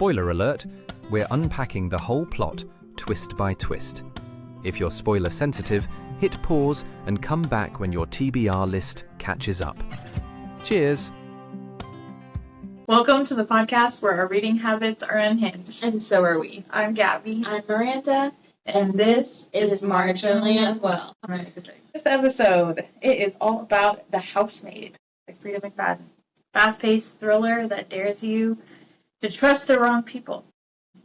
Spoiler alert, we're unpacking the whole plot, twist by twist. If you're spoiler sensitive, hit pause and come back when your TBR list catches up. Cheers! Welcome to the podcast where our reading habits are unhinged. And so are we. I'm Gabby. I'm Miranda. And this is Marginally Unwell. This episode, it is all about The Housemaid by Frida McFadden. Fast-paced thriller that dares you to trust the wrong people.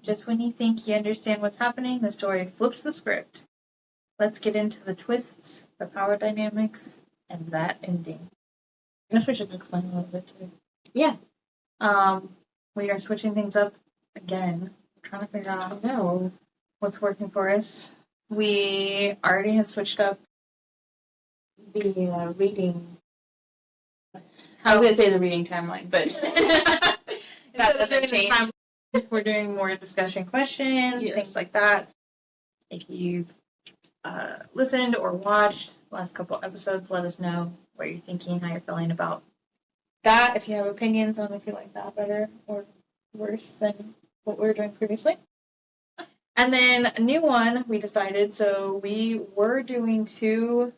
Just when you think you understand what's happening, the story flips the script. Let's get into the twists, the power dynamics, and that ending. I guess we should explain a little bit too. Yeah. We are switching things up again. We're trying to figure out what's working for us. We already have switched up the reading. I was going to say the reading timeline, but that doesn't change. We're doing more discussion questions, things like that. If you've listened or watched the last couple episodes, let us know what you're thinking, how you're feeling about that. If you have opinions on if you like that better or worse than what we were doing previously. And then a new one we decided, so we were doing 2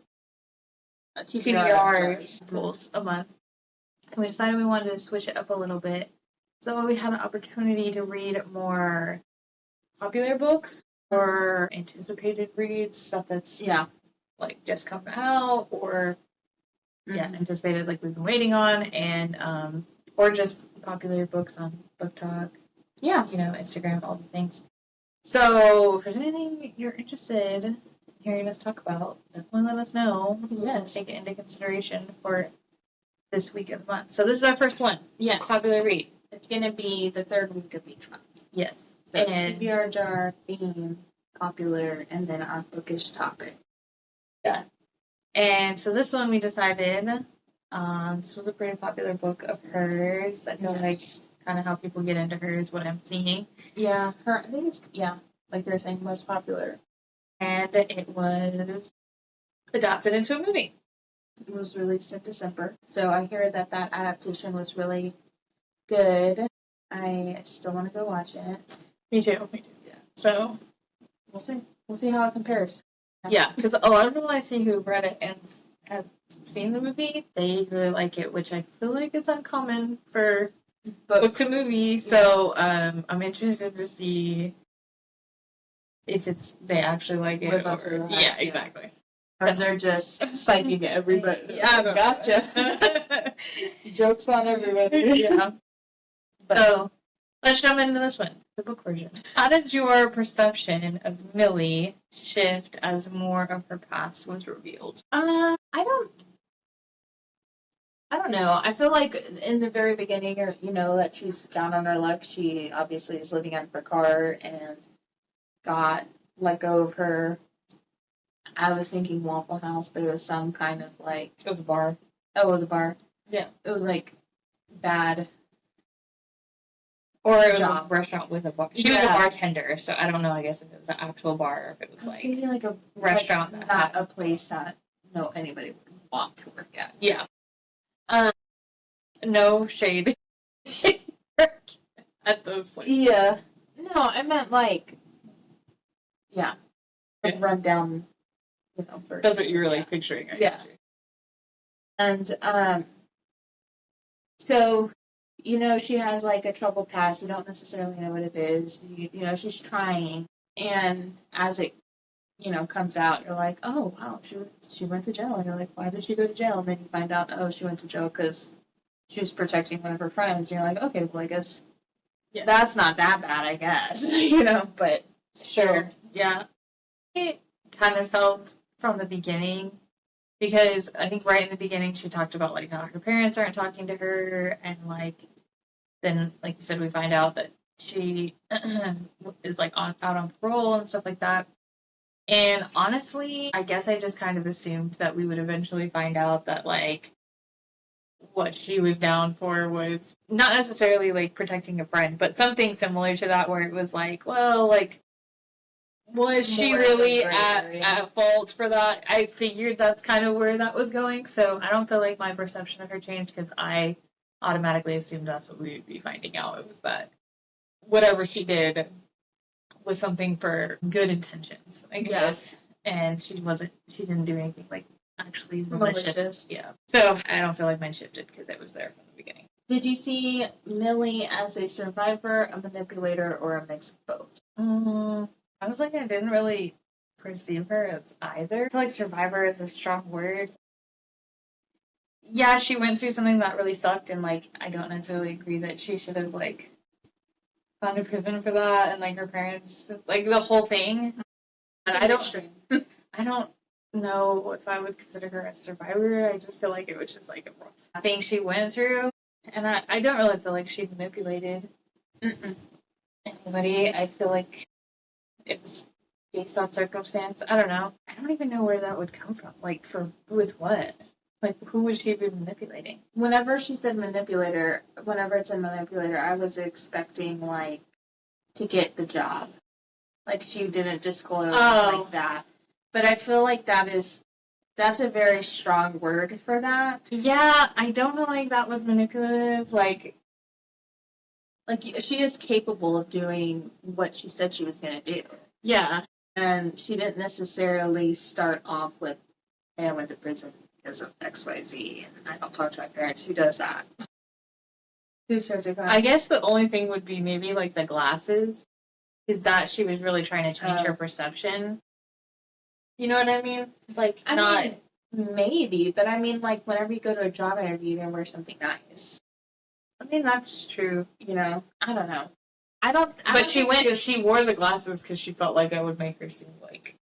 TBR pulls a month. And we decided we wanted to switch it up a little bit. So we had an opportunity to read more popular books or anticipated reads, stuff that's like just come out or anticipated like we've been waiting on, and or just popular books on Book Talk. Yeah. Instagram, all the things. So if there's anything you're interested in hearing us talk about, definitely let us know. Yes. Take it into consideration for this week of the month. So this is our first one. Yes. Popular read. It's going to be the third week of each month. Yes. So TBR jar, theme, popular, and then our bookish topic. Yeah. And so this one we decided, this was a pretty popular book of hers. I feel like kind of how people get into her is what I'm seeing. Yeah. I think it's, like you were saying, most popular. And it was adapted into a movie. It was released in December. So I hear that adaptation was really good. I still want to go watch it. Me too. Yeah. So we'll see. We'll see how it compares. Yeah, because a lot of people I see who read it and have seen the movie, they really like it, which I feel like is uncommon for book to movie. So I'm interested to see if they actually like it. Yeah, exactly. Or they're just psyching everybody. Yeah, gotcha. Jokes on everybody. Yeah. So let's jump into this one, the book version. How did your perception of Millie shift as more of her past was revealed? I don't know. I feel like in the very beginning, that she's down on her luck. She obviously is living out of her car and got let go of her. I was thinking Waffle House, but it was some kind of like... It was a bar. Oh, it was a bar. Yeah. It was like bad... Or it was a restaurant with a bar. She was a bartender, so I don't know, I guess, if it was an actual bar or if it was like a restaurant. Like, not a place that anybody would want to work at. Yeah. No shade. At those places. Yeah. No, I meant like, run down, first. That's what you were like picturing. And, so... she has like a troubled past. You don't necessarily know what it is. She's trying. And as it, comes out, you're like, oh, wow, she went to jail. And you're like, why did she go to jail? And then you find out, oh, she went to jail because she was protecting one of her friends. And you're like, okay, well, I guess that's not that bad, I guess. But sure. Yeah. It kind of felt from the beginning, because I think right in the beginning she talked about like how her parents aren't talking to her, and like then like you said, we find out that she is like out on parole and stuff like that. And honestly, I guess I just kind of assumed that we would eventually find out that like what she was down for was not necessarily like protecting a friend, but something similar to that, where it was like, well, like, was she really at fault for that? I figured that's kind of where that was going, so I don't feel like my perception of her changed, because I automatically assumed that's what we would be finding out. It was that whatever she did was something for good intentions, I guess. And she didn't do anything like actually malicious. Yeah. So I don't feel like mine shifted because it was there from the beginning. Did you see Millie as a survivor, a manipulator, or a mix of both? I was like, I didn't really perceive her as either. I feel like survivor is a strong word. Yeah, she went through something that really sucked, and like I don't necessarily agree that she should have like gone to prison for that, and like her parents, like the whole thing. And I don't know if I would consider her a survivor. I just feel like it was just like a rough thing she went through, and I don't really feel like she manipulated anybody. I feel like it's based on circumstance. I don't know. I don't even know where that would come from. Like with what? Like, who would she be manipulating? Whenever she said manipulator, whenever it's a manipulator, I was expecting, like, to get the job. Like, she didn't disclose like that. But I feel like that's a very strong word for that. Yeah, I don't know, like, that was manipulative. Like, she is capable of doing what she said she was going to do. Yeah. And she didn't necessarily start off with, hey, I went to prison because of XYZ, and I don't talk to my parents. Who does that? Who starts a crime? I guess the only thing would be maybe like the glasses, is that she was really trying to change her perception. You know what I mean? Like, maybe, but I mean, like, whenever you go to a job interview, you're gonna wear something nice. I mean, that's true. You know, I don't know. But she wore the glasses because she felt like that would make her seem like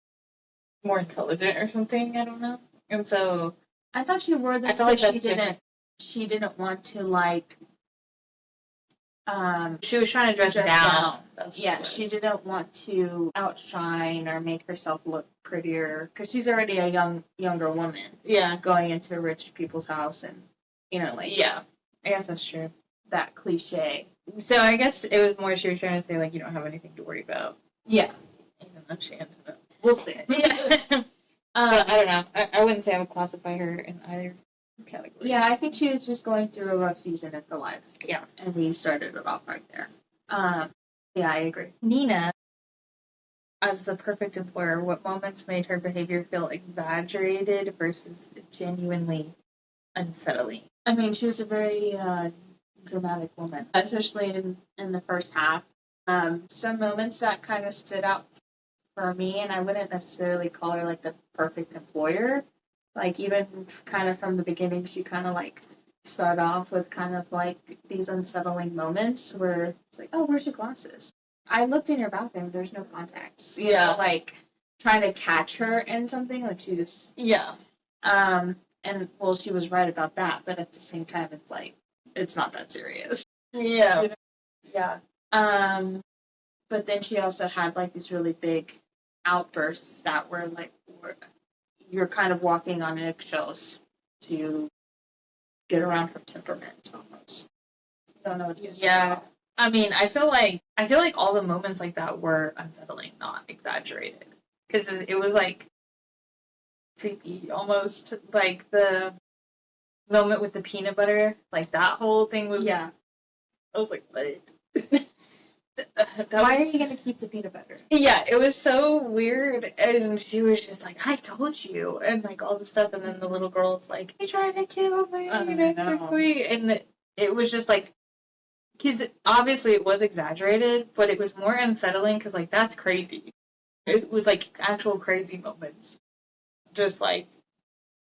more intelligent or something. I don't know. And so I thought she wore them so she didn't want to, like, she was trying to dress down. She didn't want to outshine or make herself look prettier because she's already a younger woman. Yeah, going into rich people's house and, you know, like, yeah, I guess that's true. That cliche. So I guess it was more she was trying to say, like, you don't have anything to worry about. Yeah, even though she ended up. We'll see. Yeah. But I don't know. I wouldn't say I would classify her in either category. Yeah, I think she was just going through a rough season of her life. Yeah. And we started it off right there. Yeah, I agree. Nina, as the perfect employer, what moments made her behavior feel exaggerated versus genuinely unsettling? I mean, she was a very dramatic woman, especially in the first half. Some moments that kind of stood out for me, and I wouldn't necessarily call her like the perfect employer. Like, even kind of from the beginning, she kind of like start off with kind of like these unsettling moments where it's like, oh, where's your glasses? I looked in your bathroom, there's no contacts. Yeah. Like, trying to catch her in something, like she was. Yeah. And, well, she was right about that, but at the same time, it's like, it's not that serious. Yeah. You know? Yeah. But then she also had like these really big outbursts that were like, you're kind of walking on eggshells to get around her temperament almost. You don't know what's going to Yeah. I mean, I feel like all the moments like that were unsettling, not exaggerated. Because it was like creepy, almost. Like the moment with the peanut butter, like that whole thing was. Yeah. I was like, what? Why are you going to keep the peanut butter? Yeah, it was so weird. And she was just like, I told you. And like all this stuff. And then the little girl's like, he tried to kill me, basically. And it was just like, because obviously it was exaggerated, but it was more unsettling because, like, that's crazy. It was like actual crazy moments. Just like,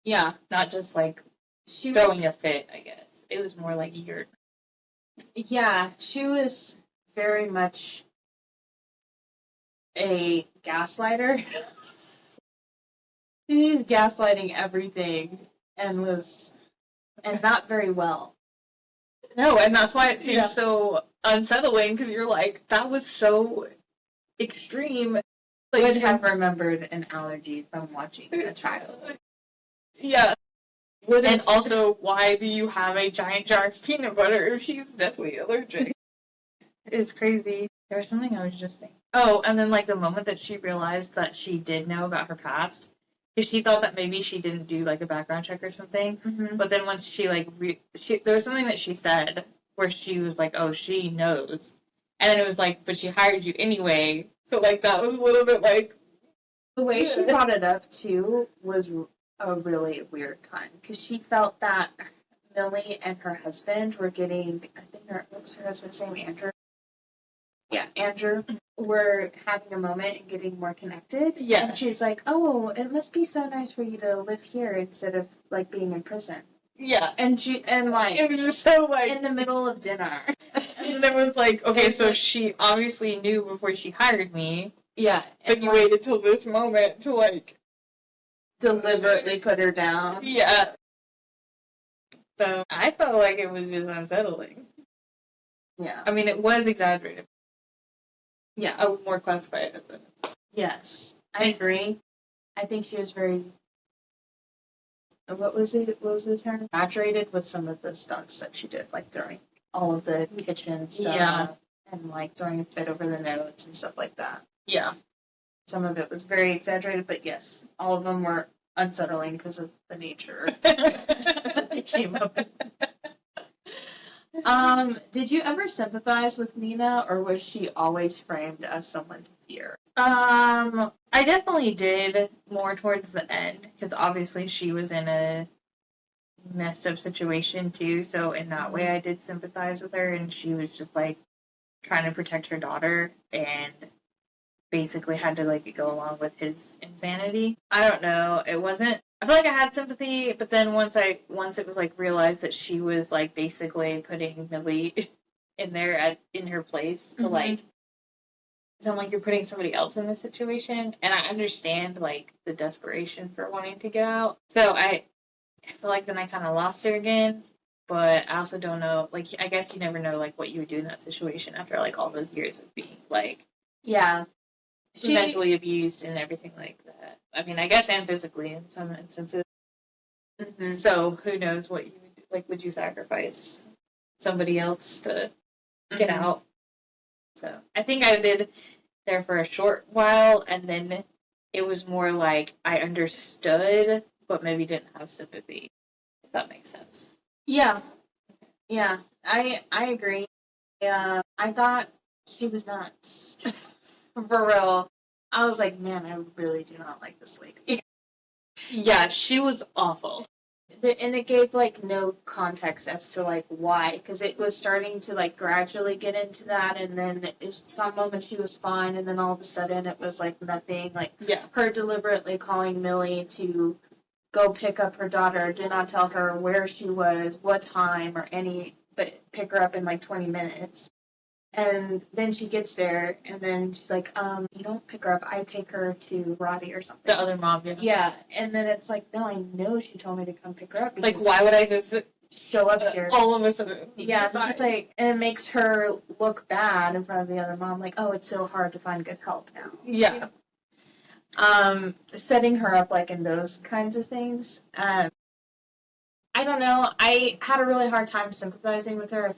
yeah, not just like throwing a fit, I guess. It was more like you're. Yeah, she was very much a gaslighter. She's gaslighting everything and not very well. No, and that's why it seems so unsettling, because you're like, that was so extreme. Like, would have remembered an allergy from watching a child. Yeah. And also, why do you have a giant jar of peanut butter if she's deathly allergic? It's crazy. There was something I was just saying. Oh, and then like the moment that she realized that she did know about her past, because she thought that maybe she didn't do like a background check or something. Mm-hmm. But then once she like, there was something that she said where she was like, oh, she knows. And then it was like, but she hired you anyway. So, like, that was a little bit like... The way she brought it up, too, was a really weird time. Because she felt that Millie and her husband were getting, I think what was her husband's name, Andrew? Yeah, Andrew, were having a moment and getting more connected. Yeah. And she's like, oh, it must be so nice for you to live here instead of, like, being in prison. Yeah. And like, it was just so, like... in the middle of dinner. And then it was like, okay, so she obviously knew before she hired me. Yeah. But you waited till this moment to, like... deliberately put her down. Yeah. So, I felt like it was just unsettling. Yeah. I mean, it was exaggerated. Yeah. I would more classify it as it. Yes. I agree. I think she was very... What was the term? Exaggerated with some of the stunts that she did, like during all of the kitchen stuff. Yeah. And like during Fit Over the Notes and stuff like that. Yeah. Some of it was very exaggerated, but yes, all of them were unsettling because of the nature that they came up with. Did you ever sympathize with Nina, or was she always framed as someone to fear? I definitely did more towards the end, because obviously she was in a messed up situation too, so in that way I did sympathize with her, and she was just like trying to protect her daughter and basically had to like go along with his insanity. I don't know. I feel like I had sympathy, but then once it was like realized that she was like basically putting Millie in her place to like, sound like you're putting somebody else in this situation, and I understand like the desperation for wanting to get out. So I feel like then I kind of lost her again, but I also don't know. Like, I guess you never know like what you would do in that situation after like all those years of being like, yeah, she mentally abused and everything like that. I mean, I guess and physically in some instances. Mm-hmm. So who knows what you would do? Like, would you sacrifice somebody else to get out? So I think I did there for a short while, and then it was more like I understood, but maybe didn't have sympathy. If that makes sense. Yeah, I agree. Yeah, I thought she was nuts. For real. I was like, man, I really do not like this lady. Yeah, she was awful. And it gave, like, no context as to, like, why. Because it was starting to, like, gradually get into that. And then some moments she was fine. And then all of a sudden it was, like, nothing. Like, her deliberately calling Millie to go pick up her daughter. Did not tell her where she was, what time, or but pick her up in, like, 20 minutes. And then she gets there, and then she's like, you don't pick her up, I take her to Roddy or something. The other mom, yeah. Yeah, and then it's like, no, I know she told me to come pick her up. Like, why would I just show up here? All of a sudden. Yeah, and she's like, and it makes her look bad in front of the other mom, like, oh, it's so hard to find good help now. Yeah. Setting her up, like, in those kinds of things. I don't know, I had a really hard time sympathizing with her.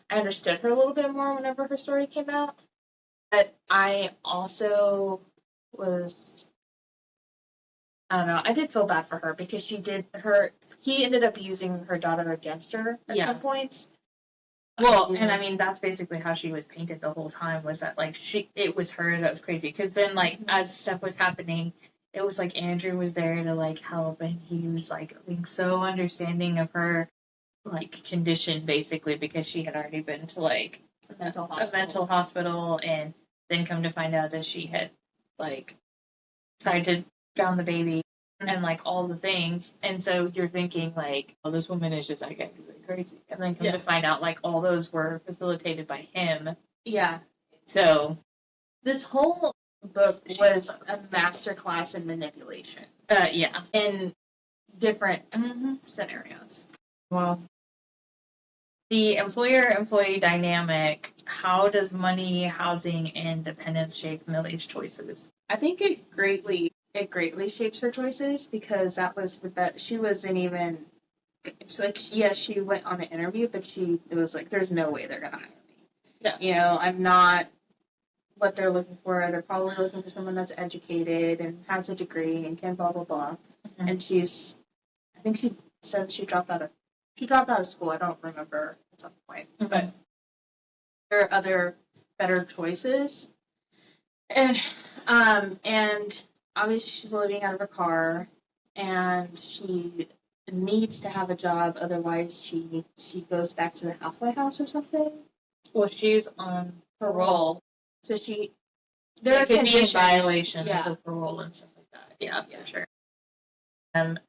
I understood her a little bit more whenever her story came out. But I also I don't know, I did feel bad for her because he ended up using her daughter against her at some points. Well, and I mean, that's basically how she was painted the whole time, was that, like, it was her that was crazy. Because then, like, as stuff was happening, it was like Andrew was there to, like, help, and he was, like, being so understanding of her, like, condition, basically, because she had already been to, like, a mental hospital, and then come to find out that she had, like, tried to drown the baby, and, like, all the things. And so you're thinking, like, oh, this woman is just, like, acting really crazy. And then come to find out, like, all those were facilitated by him. Yeah. So this whole book was a masterclass in manipulation. Yeah. In different scenarios. Well, the employer-employee dynamic, how does money, housing, and dependence shape Millie's choices? I think it greatly shapes her choices, because that was the best. She wasn't even, yes, she went on an interview, but it was like, there's no way they're going to hire me. Yeah. You know, I'm not what they're looking for. They're probably looking for someone that's educated and has a degree and can blah, blah, blah. Mm-hmm. And I think she said she dropped out of school. I don't remember at some point. Mm-hmm. But there are other better choices. And and obviously she's living out of her car, and she needs to have a job, otherwise she goes back to the halfway house or something. Well, she's on parole. So she There are could be a conditions. violation Yeah. of parole and stuff like that. Yeah, for sure.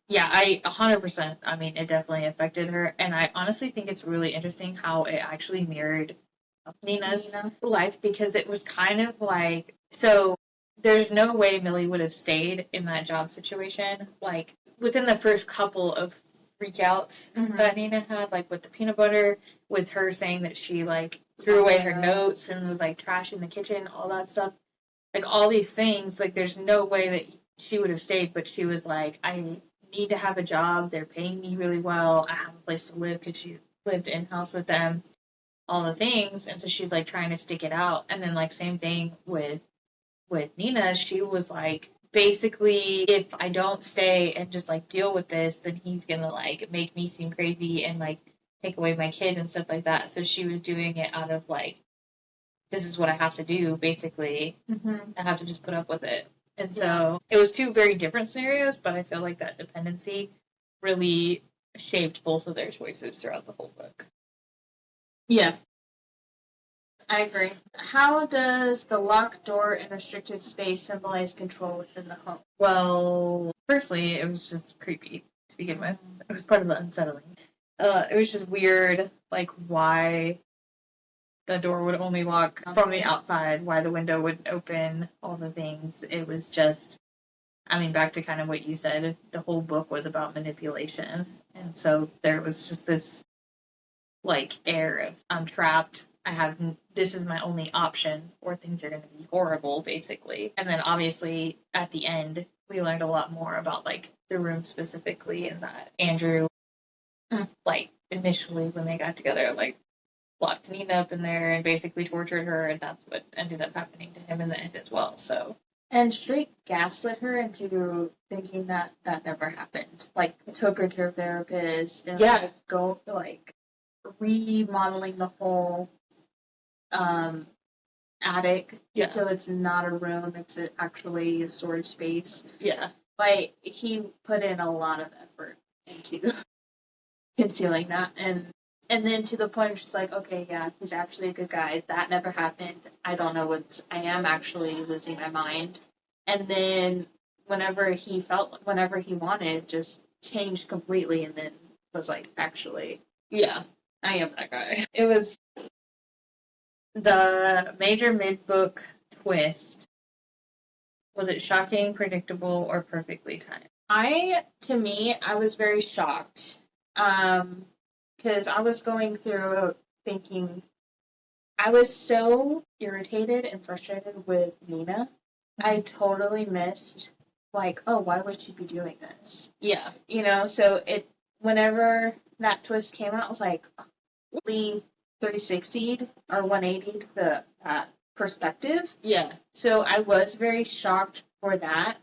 Yeah, I 100%. I mean, it definitely affected her, and I honestly think it's really interesting how it actually mirrored Nina's life, because it was kind of like, so there's no way Millie would have stayed in that job situation. Like within the first couple of freakouts that Nina had, like with the peanut butter, with her saying that she like threw away her notes and was like trashing the kitchen, all that stuff, like all these things, like there's no way that she would have stayed, but she was like, I need to have a job. They're paying me really well. I have a place to live, because she lived in house with them, all the things. And so she's like trying to stick it out. And then like same thing with Nina. She was like, basically, if I don't stay and just like deal with this, then he's gonna like make me seem crazy and like take away my kid and stuff like that. So she was doing it out of like, this is what I have to do, basically. I have to just put up with it. And so it was two very different scenarios, but I feel like that dependency really shaped both of their choices throughout the whole book. Yeah. I agree. How does the locked door and restricted space symbolize control within the home? Well, firstly, it was just creepy to begin with. It was part of the unsettling. It was just weird, like why the door would only lock from the outside, why the window wouldn't open, all the things. It was just, I mean, back to kind of what you said, the whole book was about manipulation. And so there was just this, like, air of, I'm trapped, this is my only option, or things are going to be horrible, basically. And then obviously, at the end, we learned a lot more about, like, the room specifically, and that Andrew, like, initially when they got together, like, locked Nina up in there and basically tortured her, and that's what ended up happening to him in the end as well. So, and straight gaslit her into thinking that that never happened. Like, took her to her therapist and like, go like remodeling the whole attic, so it's not a room; it's actually a storage space. Yeah, like he put in a lot of effort into concealing that, and then to the point where she's like, okay, yeah, he's actually a good guy. That never happened. I don't know I am actually losing my mind. And then whenever he wanted, just changed completely, and then was like, actually, yeah, I am that guy. it was the major mid-book twist. Was it shocking, predictable, or perfectly timed? I was very shocked. Because I was going through thinking, I was so irritated and frustrated with Nina. I totally missed, like, oh, why would she be doing this? Yeah. You know, so whenever that twist came out, I was like, really 360'd or 180'd the perspective. Yeah. So I was very shocked for that.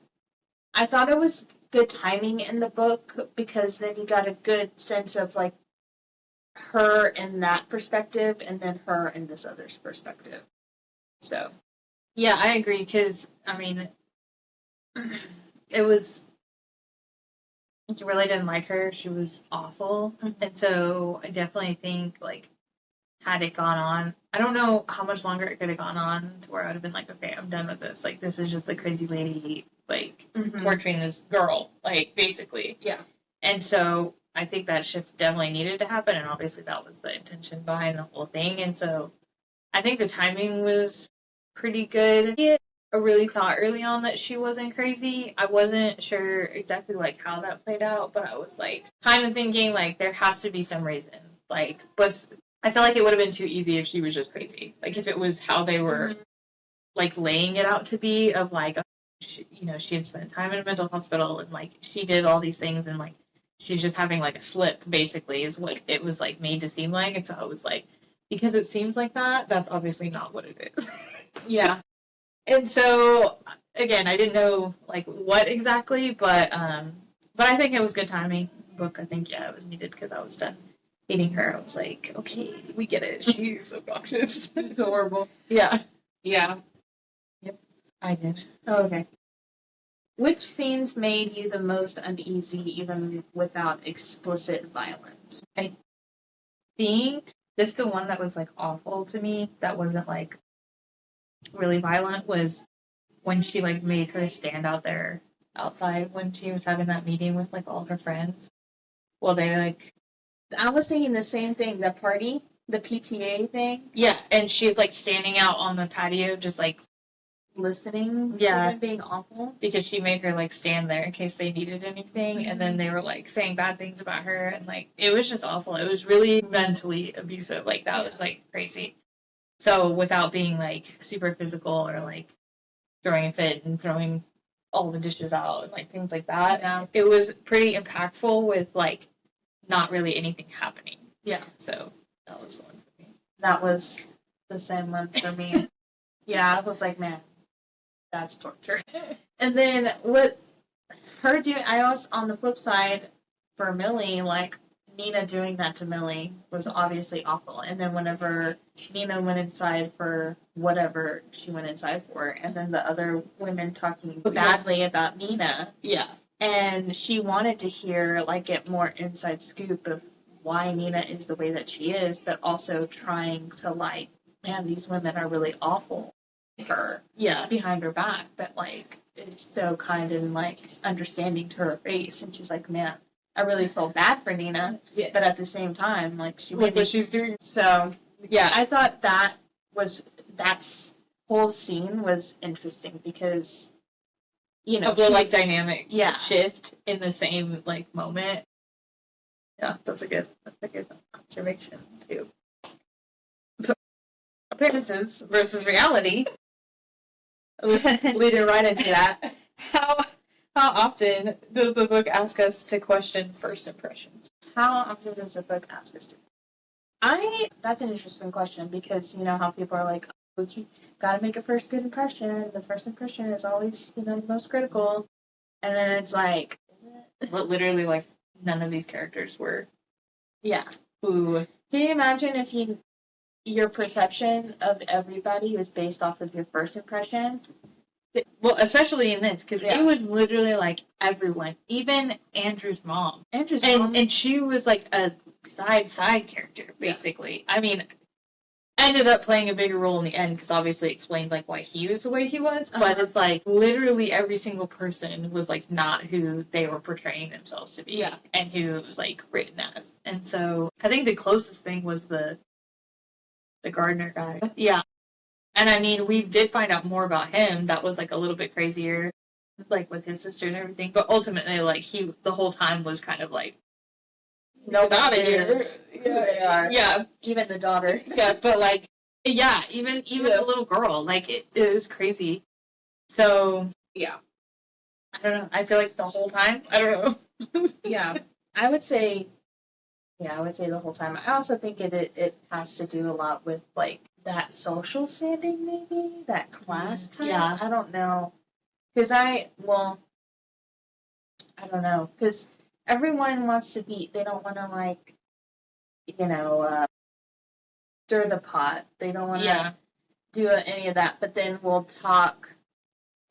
I thought it was good timing in the book, because then you got a good sense of, like, her in that perspective, and then her in this other's perspective. So, yeah, I agree, because, I mean, it was, you really didn't like her. She was awful. And so I definitely think, like, had it gone on, I don't know how much longer it could have gone on to where I would have been like, okay, I'm done with this. Like, this is just a crazy lady, like, torturing this girl, like, basically. Yeah. And so I think that shift definitely needed to happen, and obviously that was the intention behind the whole thing. And so I think the timing was pretty good. I really thought early on that she wasn't crazy. I wasn't sure exactly, like, how that played out, but I was, like, kind of thinking, like, there has to be some reason. Like, but I felt like it would have been too easy if she was just crazy. Like, if it was how they were, like, laying it out to be, of, like, she had spent time in a mental hospital, and, like, she did all these things, and, like, she's just having, like, a slip, basically, is what it was, like, made to seem like. And so I was like, because it seems like that, that's obviously not what it is. Yeah. And so, again, I didn't know, like, what exactly, but I think it was good timing. Book, I think, yeah, it was needed, because I was done hating her. I was like, okay, we get it. She's obnoxious. It's horrible. Yeah, Yeah. I did. Oh, okay. Which scenes made you the most uneasy, even without explicit violence? I think just the one that was like awful to me, that wasn't like really violent, was when she like made her stand out there outside when she was having that meeting with like all her friends. Well, they like, I was thinking the same thing. The party, the PTA thing, yeah, and she's like standing out on the patio just like, listening Yeah. to them being awful. because she made her like stand there in case they needed anything, and then they were like saying bad things about her, and like it was just awful. It was really mentally abusive. Like that was like crazy. So without being like super physical or like throwing a fit and throwing all the dishes out and like things like that, Yeah. it was pretty impactful with like not really anything happening. Yeah. So that was the one for me. That was the same one for me. Yeah, I was like, man, that's torture. And then what her doing, I was on the flip side for Millie, like Nina doing that to Millie was obviously awful. And then whenever Nina went inside for whatever she went inside for, and then the other women talking badly about Nina, Yeah. and she wanted to hear, like, get more inside scoop of why Nina is the way that she is, but also trying to, like, man, these women are really awful to her Yeah. behind her back, but, like, is so kind and, like, understanding to her face. And she's like, man, I really feel bad for Nina, Yeah. but at the same time, like, she Look made me. what she's doing. So, Yeah. I thought that whole scene was interesting because, you know, Of the like dynamic Yeah. shift in the same like moment. Yeah, that's a good observation too. Appearances versus reality. Leading right into that. How often does the book ask us to question first impressions? how often does the book ask us to? That's an interesting question because you know how people are like, oh, you gotta make a first good impression. The first impression is always, you know, the most critical. And then it's like, is it? But literally, like none of these characters were Yeah. who. Can you imagine if your perception of everybody was based off of your first impression? Well, especially in this, because Yeah. it was literally like everyone, even Andrew's mom. Andrew's mom. And she was like a side character, basically. I mean, ended up playing a bigger role in the end because obviously explained like why he was the way he was. But it's like literally every single person was like not who they were portraying themselves to be, Yeah. and who it was like written as. And so I think the closest thing was the gardener guy. Yeah. And I mean, we did find out more about him. That was like a little bit crazier, like with his sister and everything. But ultimately, like he the whole time was kind of like, no, not is who they are. Yeah, Even the daughter. yeah. But like, yeah, even Yeah. the little girl, like it was crazy. So Yeah. I don't know. I feel like the whole time, I don't know. Yeah. I would say the whole time. I also think it has to do a lot with like that social standing, maybe that class type. Yeah. I don't know, because I don't know, because everyone wants to be. They don't want to like, you know, stir the pot. They don't want to Yeah. do any of that. But then we'll talk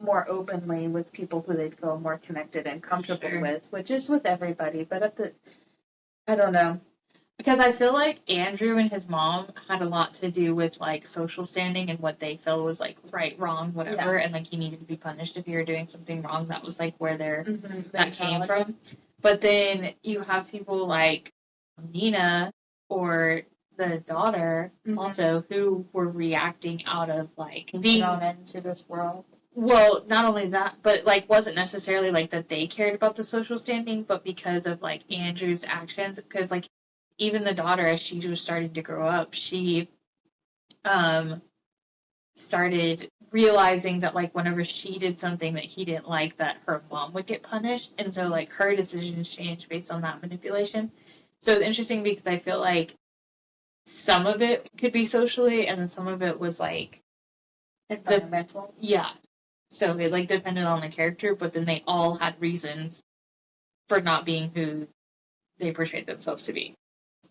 more openly with people who they feel more connected and comfortable Sure. with, which is with everybody. But I don't know. Because I feel like Andrew and his mom had a lot to do with like social standing and what they felt was like right, wrong, whatever, and like you needed to be punished if you were doing something wrong. That was like where that came from. But then you have people like Nina or the daughter also who were reacting out of like being thrown into this world. Well, not only that, but like wasn't necessarily like that they cared about the social standing, but because of like Andrew's actions, because like even the daughter, as she was starting to grow up, she started realizing that like whenever she did something that he didn't like, that her mom would get punished, and so like her decisions changed based on that manipulation. So it's interesting because I feel like some of it could be socially, and then some of it was like Environmental. yeah. So it like depended on the character, but then they all had reasons for not being who they portrayed themselves to be.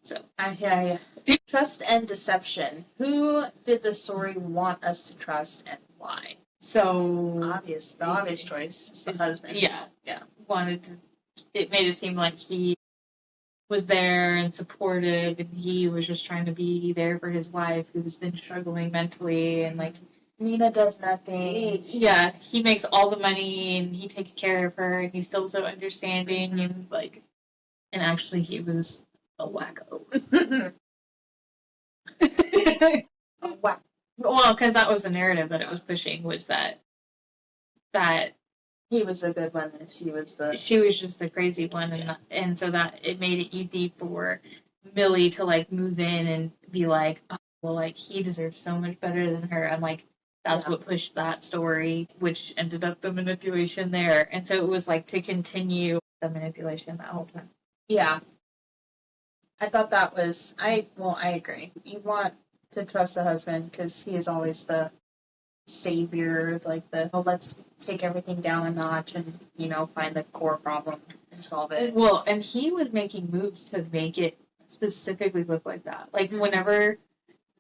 So I hear you. Trust and deception. Who did the story want us to trust and why? So The obvious choice is the husband. Yeah. Yeah. It made it seem like he was there and supportive, and he was just trying to be there for his wife who's been struggling mentally, and like Nina does nothing. yeah, he makes all the money and he takes care of her, and he's still so understanding, and like, and actually he was a wacko. Wow. Well, because that was the narrative that it was pushing, was that He was a good one and she was just the crazy one, and so that it made it easy for Millie to like move in and be like, oh, well, like he deserves so much better than her, and like that's what pushed that story, which ended up the manipulation there, and so it was like to continue the manipulation that whole time. Yeah. I thought that was I agree. You want to trust the husband because he is always the savior, like let's take everything down a notch and find the core problem and solve it. Well, and he was making moves to make it specifically look like that. Like whenever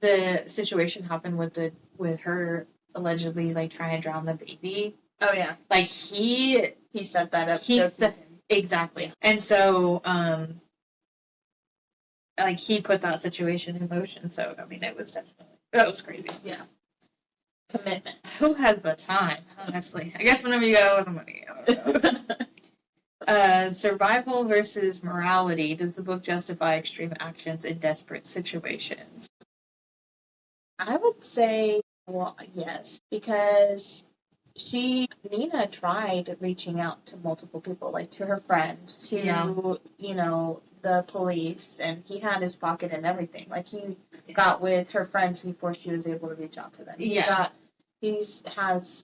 the situation happened with her allegedly like trying to drown the baby. Oh yeah, like he set that up. Exactly, and so like he put that situation in motion. So I mean, that was crazy. Yeah. Commitment. Who has the time, honestly? I guess whenever you got a lot of money. Survival versus morality. Does the book justify extreme actions in desperate situations? I would say, well, yes, because Nina tried reaching out to multiple people, like to her friends, to, the police, and he had his pocket and everything. Like he got with her friends before she was able to reach out to them. He has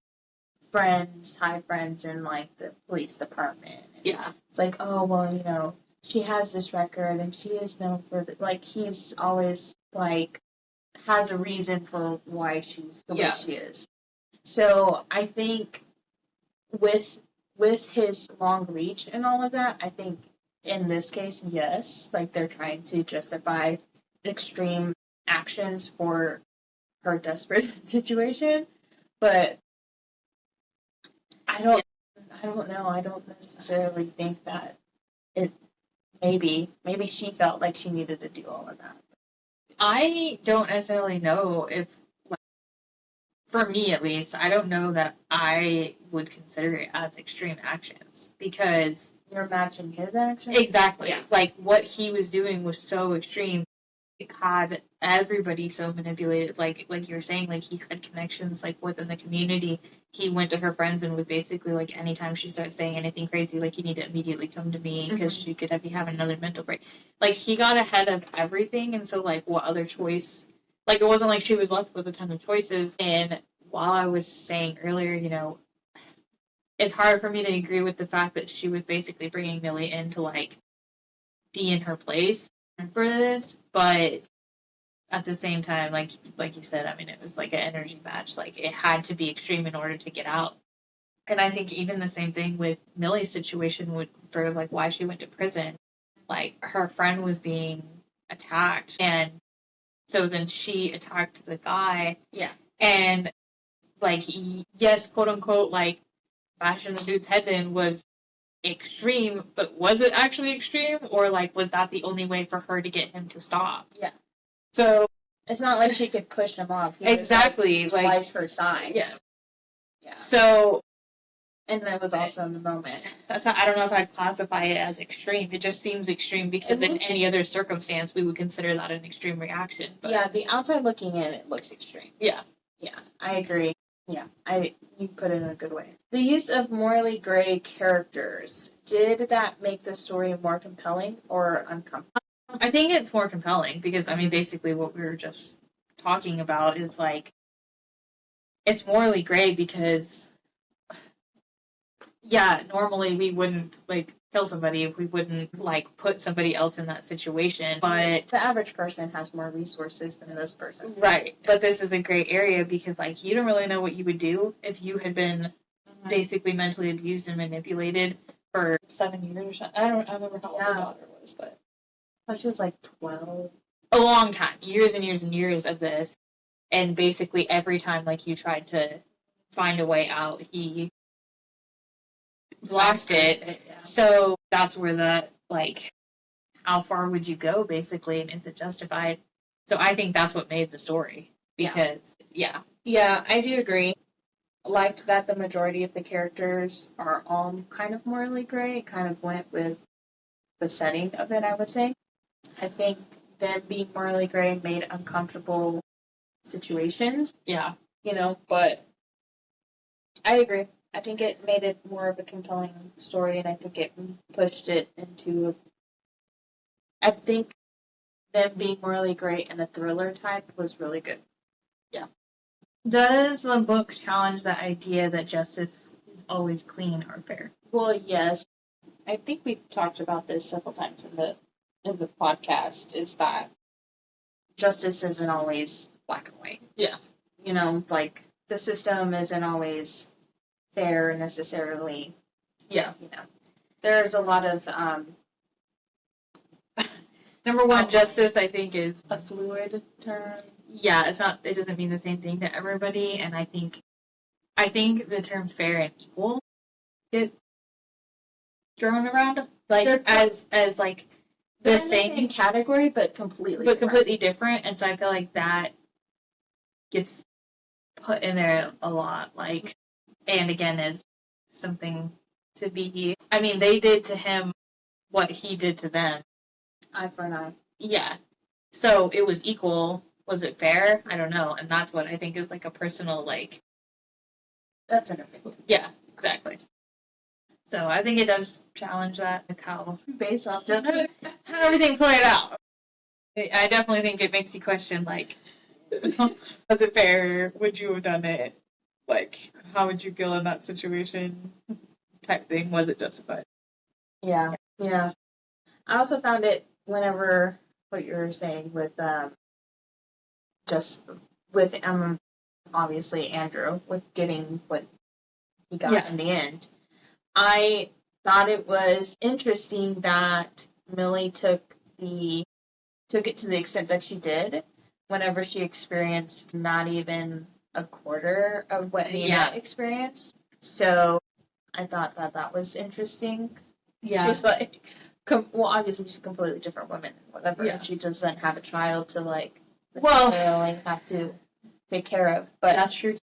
high friends in like the police department. Yeah. It's like, oh, well, she has this record and she is known for like he's always like has a reason for why she's the way she is. So I think with his long reach and all of that, I think in this case, yes, like they're trying to justify extreme actions for her desperate situation. But I don't know. I don't necessarily think that it. Maybe she felt like she needed to do all of that. I don't necessarily know if, like, for me at least, I don't know that I would consider it as extreme actions, because you're matching his actions. Exactly. Yeah. Like what he was doing was so extreme. It had everybody so manipulated, like you were saying, like he had connections like within the community. He went to her friends and was basically like, anytime she starts saying anything crazy, like you need to immediately come to me because she could be having another mental break. Like he got ahead of everything, and so like what other choice? Like it wasn't like she was left with a ton of choices. And while I was saying earlier, it's hard for me to agree with the fact that she was basically bringing Millie in to like be in her place for this, but at the same time, like you said, I mean, it was like an energy match. Like it had to be extreme in order to get out. And I think even the same thing with Millie's situation for like why she went to prison. Like her friend was being attacked, and so then she attacked the guy. Yeah. And like yes, quote unquote, like bashing the dude's head in was extreme, but was it actually extreme, or like was that the only way for her to get him to stop? Yeah. So it's not like she could push him off. He exactly, was, like twice her size. Yeah. So, and that was also in the moment. I don't know if I'd classify it as extreme. It just seems extreme because in any other circumstance we would consider that an extreme reaction. But yeah, the outside looking in, it looks extreme. Yeah, I agree. Yeah, you put it in a good way. The use of morally gray characters, did that make the story more compelling or uncomfortable? I think it's more compelling because, I mean, basically what we were just talking about is like, it's morally gray because, yeah, normally we wouldn't like kill somebody if we wouldn't like put somebody else in that situation, but the average person has more resources than this person. Right. But this is a gray area because like you don't really know what you would do if you had been basically mentally abused and manipulated for 7 years or something. I don't remember how old the daughter was, but thought she was like 12. A long time, years and years and years of this, and basically every time like you tried to find a way out, he blocked it. Yeah. So that's where the like, how far would you go, basically, and is it justified? So I think that's what made the story because Yeah, I do agree. Liked that the majority of the characters are all kind of morally gray. Kind of went with the setting of it, I would say. I think them being morally gray made uncomfortable situations, yeah. But I agree. I think it made it more of a compelling story, and I think it pushed it into. I think them being morally gray and a thriller type was really good. Does the book challenge the idea that justice is always clean or fair? Well, yes, I think we've talked about this several times in the podcast. Is that justice isn't always black and white? Yeah. Like the system isn't always fair necessarily. Yeah. There's a lot of Number one, justice, I think, is a fluid term. Yeah, it doesn't mean the same thing to everybody, and I think the terms fair and equal get thrown around like as like the same category, but completely different, and so I feel like that gets put in there a lot, like, and again is something to be. I mean, they did to him what he did to them. Eye for an eye. Yeah, so it was equal. Was it fair? I don't know. And that's what I think is like a personal, like... That's an opinion. Yeah, exactly. So I think it does challenge that, like how... Based off justice. How everything played out. I definitely think it makes you question, like, was it fair? Would you have done it? Like, how would you feel in that situation? Type thing. Was it justified? Yeah. I also found it whenever, what you were saying with... just with obviously Andrew with getting what he got in the end. I thought it was interesting that Millie took it to the extent that she did whenever she experienced not even a quarter of what Nina experienced. So I thought that was interesting. Yeah. She's like, obviously she's a completely different woman, whatever, and she doesn't have a child to like have to take care of, but that's true.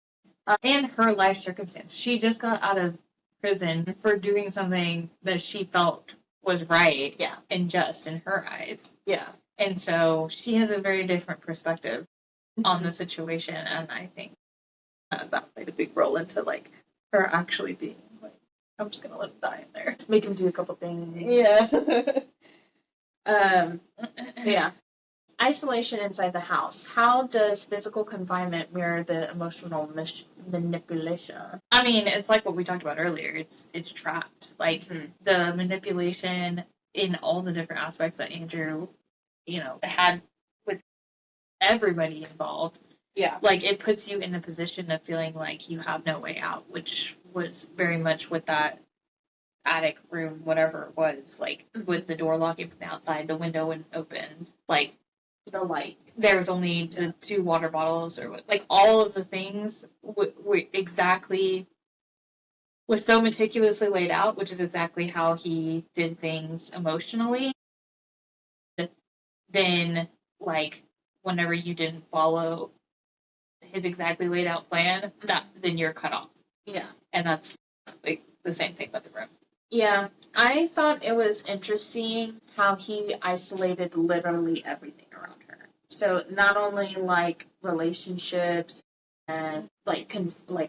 And her life circumstance. She just got out of prison for doing something that she felt was right, and just in her eyes. Yeah, and so she has a very different perspective on the situation, and I think that played a big role into like her actually being like, I'm just gonna let him die in there, make him do a couple things. Yeah. Isolation inside the house. How does physical confinement mirror the emotional manipulation? I mean, it's like what we talked about earlier. It's trapped. Like the manipulation in all the different aspects that Andrew, had with everybody involved. Yeah. Like it puts you in a position of feeling like you have no way out, which was very much what that attic room, whatever it was, like with the door locking from the outside, the window wouldn't open, like the light. There was only the 2 water bottles, or like all of the things were exactly was so meticulously laid out, which is exactly how he did things emotionally. Then, like whenever you didn't follow his exactly laid out plan, then you're cut off. Yeah, and that's like the same thing with the room. Yeah, I thought it was interesting how he isolated literally everything around her. So not only like relationships and like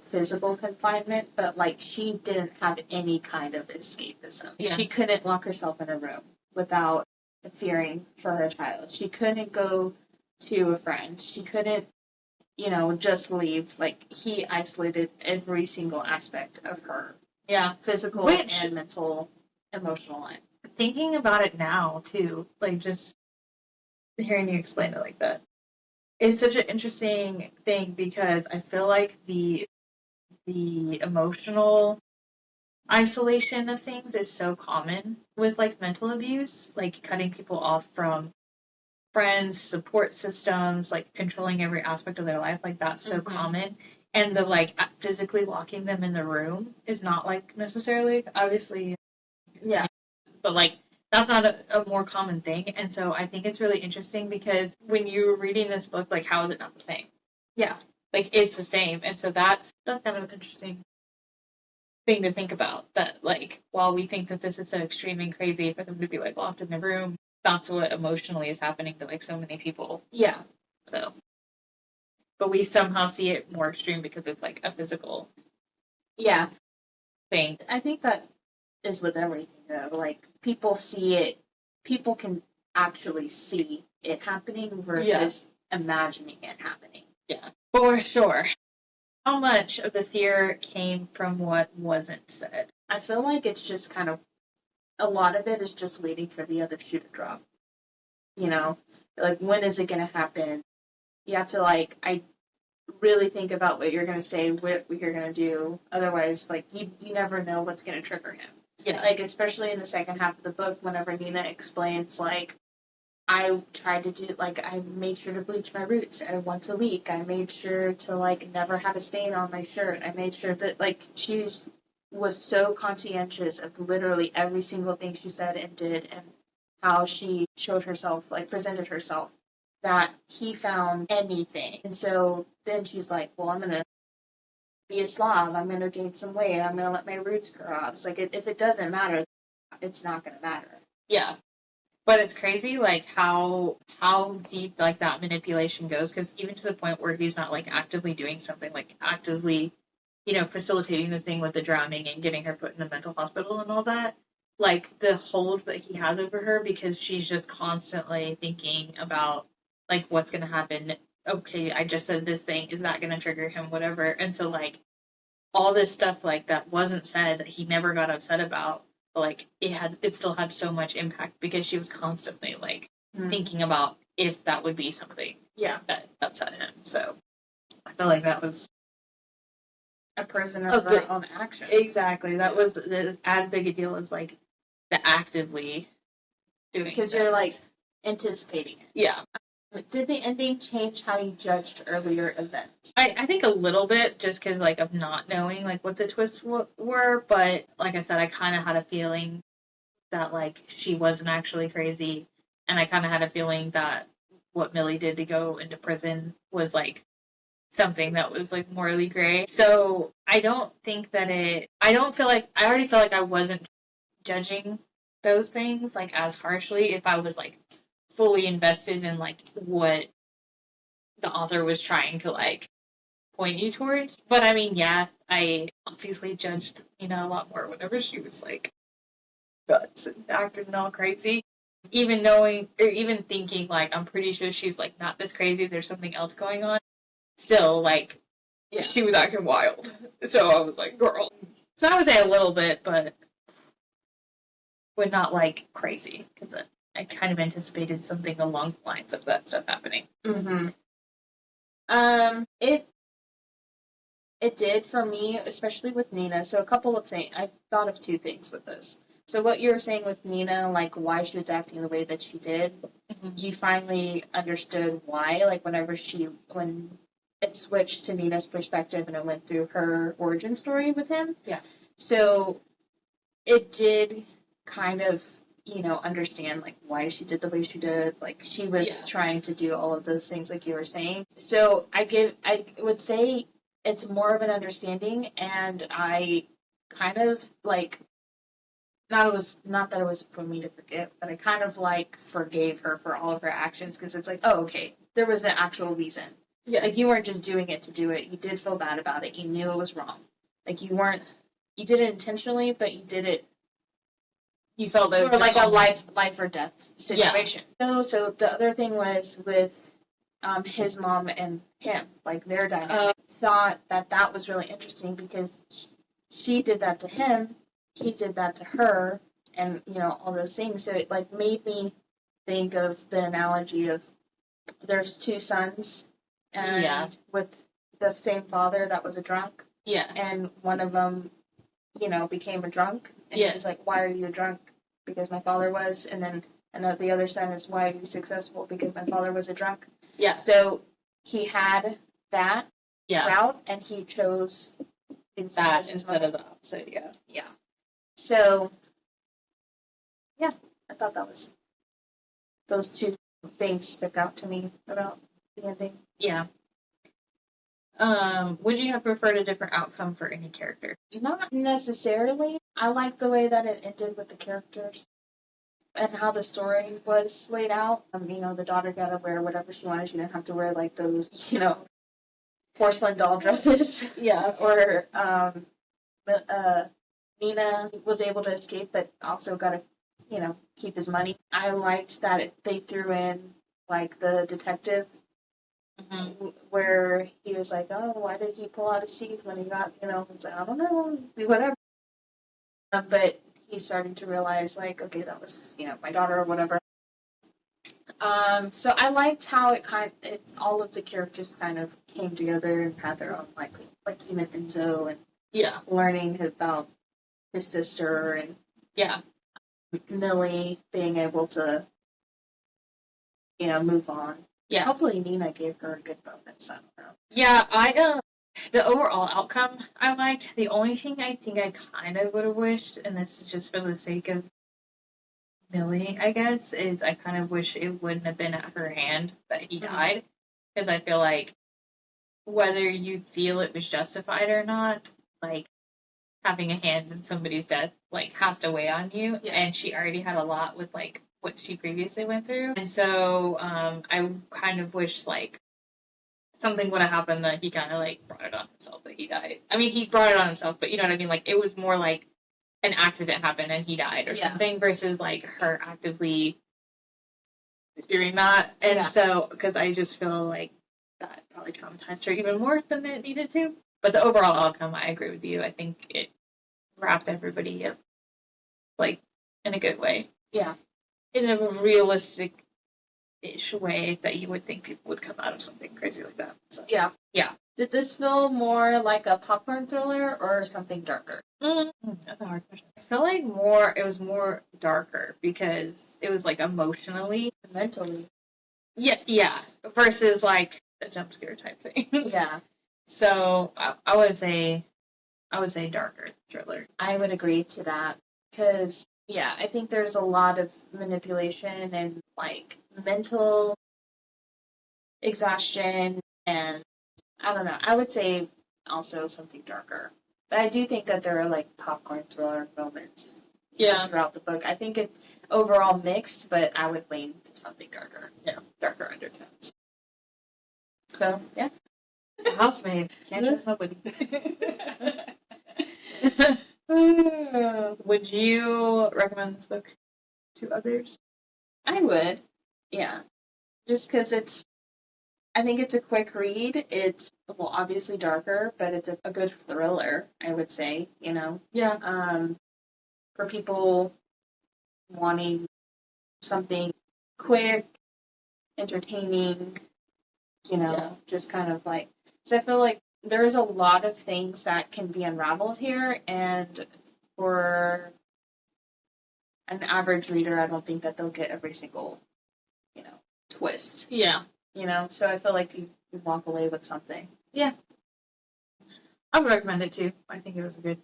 physical confinement, but like she didn't have any kind of escapism. Yeah. She couldn't lock herself in a room without fearing for her child. She couldn't go to a friend. She couldn't, just leave. Like he isolated every single aspect of her. Yeah, physical and mental, emotional life. Thinking about it now, too, like just hearing you explain it like that, is such an interesting thing because I feel like the emotional isolation of things is so common with like mental abuse, like cutting people off from friends, support systems, like controlling every aspect of their life. Like that's so common. And the like physically locking them in the room is not like necessarily, obviously, Yeah. but like that's not a more common thing. And so I think it's really interesting because when you're reading this book, like how is it not the same? Yeah. Like it's the same. And so that's kind of an interesting thing to think about, that like while we think that this is so extreme and crazy for them to be like locked in the room, that's what emotionally is happening to like so many people. Yeah. So, but we somehow see it more extreme because it's like a physical Yeah. thing. I think that is with everything though. Like people see it, people can actually see it happening versus imagining it happening. Yeah, for sure. How much of the fear came from what wasn't said? I feel like it's just kind of, a lot of it is just waiting for the other shoe to drop. You know, like when is it going to happen? You have to like, I really think about what you're going to say, what you're going to do. Otherwise, like you never know what's going to trigger him. Yeah. Like especially in the second half of the book, whenever Nina explains like, I tried to do, like, I made sure to bleach my roots once a week. I made sure to, like, never have a stain on my shirt. I made sure that, like, she was so conscientious of literally every single thing she said and did and how she showed herself, like, presented herself, that he found anything. And so then she's like, well, I'm going to be a slob. I'm going to gain some weight. I'm going to let my roots grow out. It's like, if it doesn't matter, it's not going to matter. Yeah. But it's crazy, like, how deep, like, that manipulation goes, because even to the point where he's not, like, actively doing something, like, actively, you know, facilitating the thing with the drowning and getting her put in a mental hospital and all that, like, the hold that he has over her, because she's just constantly thinking about, like, what's going to happen. Okay, I just said this thing. Is that going to trigger him? Whatever. And so, like, all this stuff, like, that wasn't said, that he never got upset about, like it still had so much impact because she was constantly like thinking about if that would be something that upset him. So I feel like that was a prisoner of her own actions. Exactly. That was as big a deal as like the actively doing, because you're like anticipating it. Yeah. Did the ending change how you judged earlier events? I think a little bit, just because like of not knowing like what the twists were, but like I said, I kind of had a feeling that like she wasn't actually crazy, and I kind of had a feeling that what Millie did to go into prison was like something that was like morally gray. So I don't think that I already feel like I wasn't judging those things like as harshly if I was like fully invested in like what the author was trying to like point you towards. But I mean, yeah, I obviously judged, you know, a lot more whenever she was like nuts and acting all crazy. Even knowing or even thinking like I'm pretty sure she's like not this crazy, there's something else going on. Still, like she was acting wild. So I was like, girl. So I would say a little bit, but would not like crazy, because I kind of anticipated something along the lines of that stuff happening. Mm-hmm. It did for me, especially with Nina. So a couple of things. I thought of two things with this. So what you were saying with Nina, like why she was acting the way that she did, you finally understood why. Like when it switched to Nina's perspective and it went through her origin story with him. Yeah. So it did kind of, you know, understand like why she did the way she did. Like she was trying to do all of those things like you were saying. So I would say it's more of an understanding, and I kind of like, not that it was for me to forgive, but I kind of like forgave her for all of her actions, because it's like, oh, okay, there was an actual reason. Yeah. Like you weren't just doing it to do it. You did feel bad about it. You knew it was wrong. Like you did it intentionally, but you did it. You felt that for like a life or death situation. Yeah. So the other thing was with his mom and him, like their dynamic. Thought that was really interesting because she did that to him, he did that to her, and you know all those things. So it like made me think of the analogy of there's two sons, and with the same father that was a drunk. Yeah. And one of them became a drunk. And he was like, why are you a drunk? Because my father was. And then the other son is, why are you successful? Because my father was a drunk. Yeah. So he had that route, and he chose that instead of the opposite. Yeah. Yeah. So, yeah, I thought those two things stuck out to me about the ending. Yeah. Would you have preferred a different outcome for any character? Not necessarily. I like the way that it ended with the characters and how the story was laid out. The daughter got to wear whatever she wanted. She didn't have to wear like those, porcelain doll dresses. Yeah. Or Nina was able to escape, but also got to, keep his money. I liked that they threw in like the detective. Mm-hmm. Where he was like, oh, why did he pull out his teeth when he got, it's like, I don't know, whatever. But he's starting to realize, like, okay, that was, my daughter or whatever. So I liked how all of the characters kind of came together and had their own, like even Enzo and learning about his sister and Millie being able to, move on. Yeah. Hopefully Nina gave her a good bonus. I don't know. Yeah, the overall outcome I liked. The only thing I think I kind of would have wished, and this is just for the sake of Millie, I guess, is I kind of wish it wouldn't have been at her hand that he died. Because I feel like whether you feel it was justified or not, like, having a hand in somebody's death, like, has to weigh on you. Yeah. And she already had a lot with, like, what she previously went through. And so I kind of wish, like, something would have happened that he kind of, like, brought it on himself that he died. I mean, he brought it on himself, but you know what I mean? Like, it was more like an accident happened and he died or something versus, like, her actively doing that. And so, because I just feel like that probably traumatized her even more than it needed to. But the overall outcome, I agree with you. I think it wrapped everybody up, like, in a good way. Yeah. In a realistic-ish way that you would think people would come out of something crazy like that. So. Yeah. Yeah. Did this feel more like a popcorn thriller or something darker? That's a hard question. I feel like it was more darker because it was like emotionally. Mentally. Yeah. Versus like a jump scare type thing. Yeah. So I would say darker thriller. I would agree to that because I think there's a lot of manipulation and like mental exhaustion, and I don't know. I would say also something darker, but I do think that there are like popcorn thriller moments throughout the book. I think it overall mixed, but I would lean to something darker. Yeah, darker undertones. So yeah. Housemaid. Can't trust nobody. Would you recommend this book to others? I would. Yeah. Just because I think it's a quick read. It's, obviously darker, but it's a good thriller, I would say, Yeah. For people wanting something quick, entertaining, just kind of like, so I feel like there's a lot of things that can be unraveled here, and for an average reader, I don't think that they'll get every single, twist. Yeah. So I feel like you walk away with something. Yeah. I would recommend it too. I think it was a good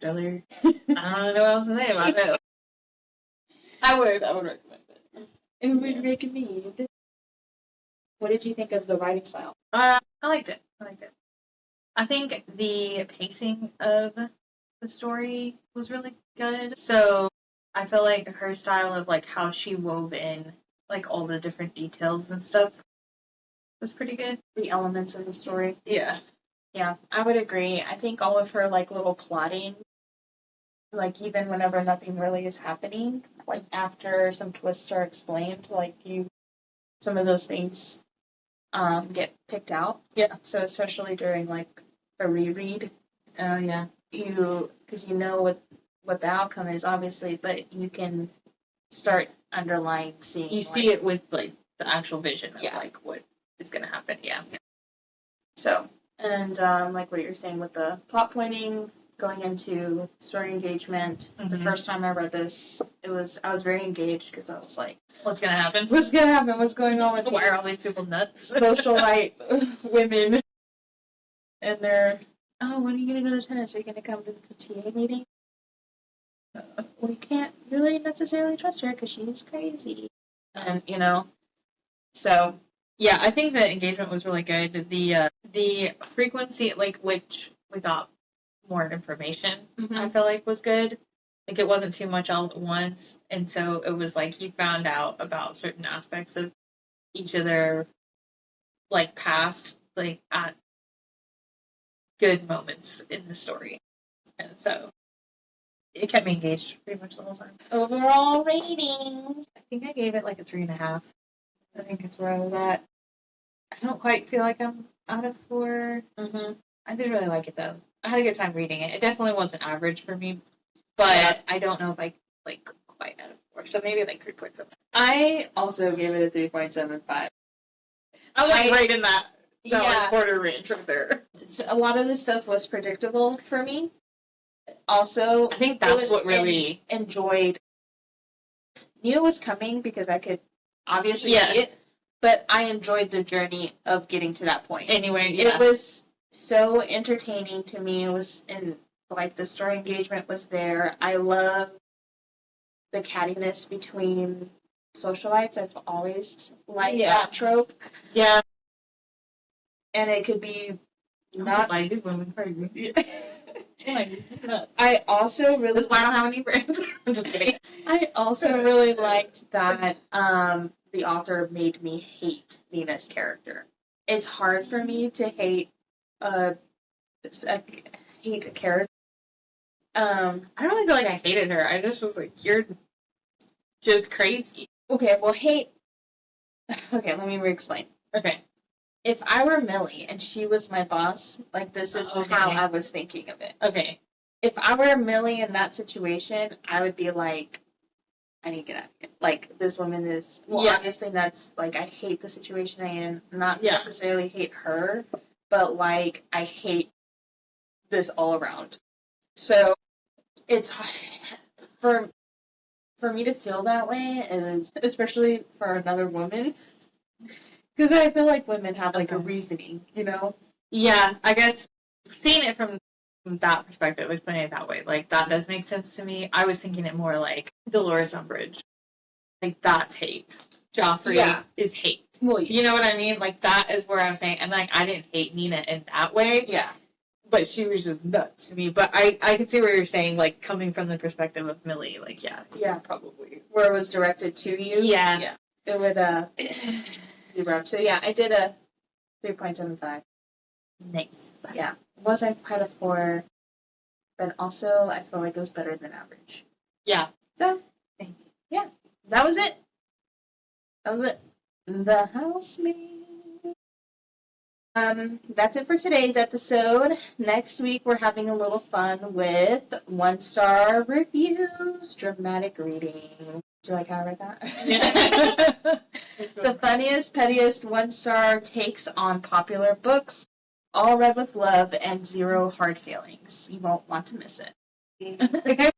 thriller. I don't know what else to say about it. I would recommend it. It would recommend. What did you think of the writing style? I liked it. I think the pacing of the story was really good. So I feel like her style of like how she wove in like all the different details and stuff was pretty good. The elements of the story. Yeah. Yeah, I would agree. I think all of her like little plotting, like even whenever nothing really is happening, like after some twists are explained, like some of those things get picked out. Yeah. So especially during like a reread. Oh yeah. Because you know what the outcome is, obviously, but you can start underlying seeing. You see it with like the actual vision of like what is going to happen. Yeah. So, and like what you're saying with the plot pointing, going into story engagement. The Mhm. first time I read this, I was very engaged because I was like, What's gonna happen? what's gonna happen? What's going on with Why are all these these people nuts? socialite women? And they're, oh, when are you gonna go to tennis? Are you gonna come to the PTA meeting? We can't really necessarily trust her because she's crazy. And, so, Yeah, I think the engagement was really good. The frequency, like, which we got more information, I feel like was good. Like, it wasn't too much all at once, and so it was like you found out about certain aspects of each of their like past, like at good moments in the story, and so it kept me engaged pretty much the whole time. overall ratings. I think I gave it like a 3.5. I think it's where I was at. I don't quite feel like I'm out of 4. I did really like it though. I had a good time reading it. It definitely wasn't average for me, but I don't know if I like quite out of 4. So maybe like 3.7. I also gave it a 3.75. I was right in that Yeah. quarter range right there. A lot of this stuff was predictable for me. Also, I think it that's was what really enjoyed. Knew it was coming because I could obviously Yeah. see it, but I enjoyed the journey of getting to that point. anyway. Yeah, It was so entertaining to me. It was like the story engagement was there. I love the cattiness between socialites. I've always liked that trope, yeah. and it could be Not not. like these women crazy. I also really That's why I don't have any friends. I'm just kidding. I also really liked that the author made me hate Nina's character. It's hard for me to hate a character. I don't really feel like I hated her. I just was like, you're just crazy. Okay, well, hate. Okay, let me re-explain. Okay. If I were Millie and she was my boss, like this is Okay. how I was thinking of it. Okay. If I were Millie in that situation, I would be like, I need to get out of here. Like, this woman is, well, Yeah. obviously that's, like, I hate the situation I am. Not Yeah. necessarily hate her, but, like, I hate this all around. So, it's, for me to feel that way is, especially for another woman, because I feel like women have, like, a reasoning, Yeah, I guess seeing it from that perspective, explaining it that way, like that does make sense to me. I was thinking it more like Dolores Umbridge. Like that's hate. Joffrey is hate. Well, You know what I mean? Like that is where I'm saying, and like I didn't hate Nina in that way. yeah. But she was just nuts to me. But I could see where you're saying, like coming from the perspective of Millie, like Yeah, probably. Where it was directed to you. Yeah. Yeah. It would be rough. So yeah, I did a 3.75. Nice. Yeah. Wasn't quite a 4, but also I feel like it was better than average. Yeah. So Thank you. yeah. That was it. The Housemaid. That's it for today's episode. Next week we're having a little fun with 1-star reviews, dramatic reading. Do you like how I read that? Yeah. The funniest, pettiest 1-star takes on popular books, all read with love and zero hard feelings. You won't want to miss it.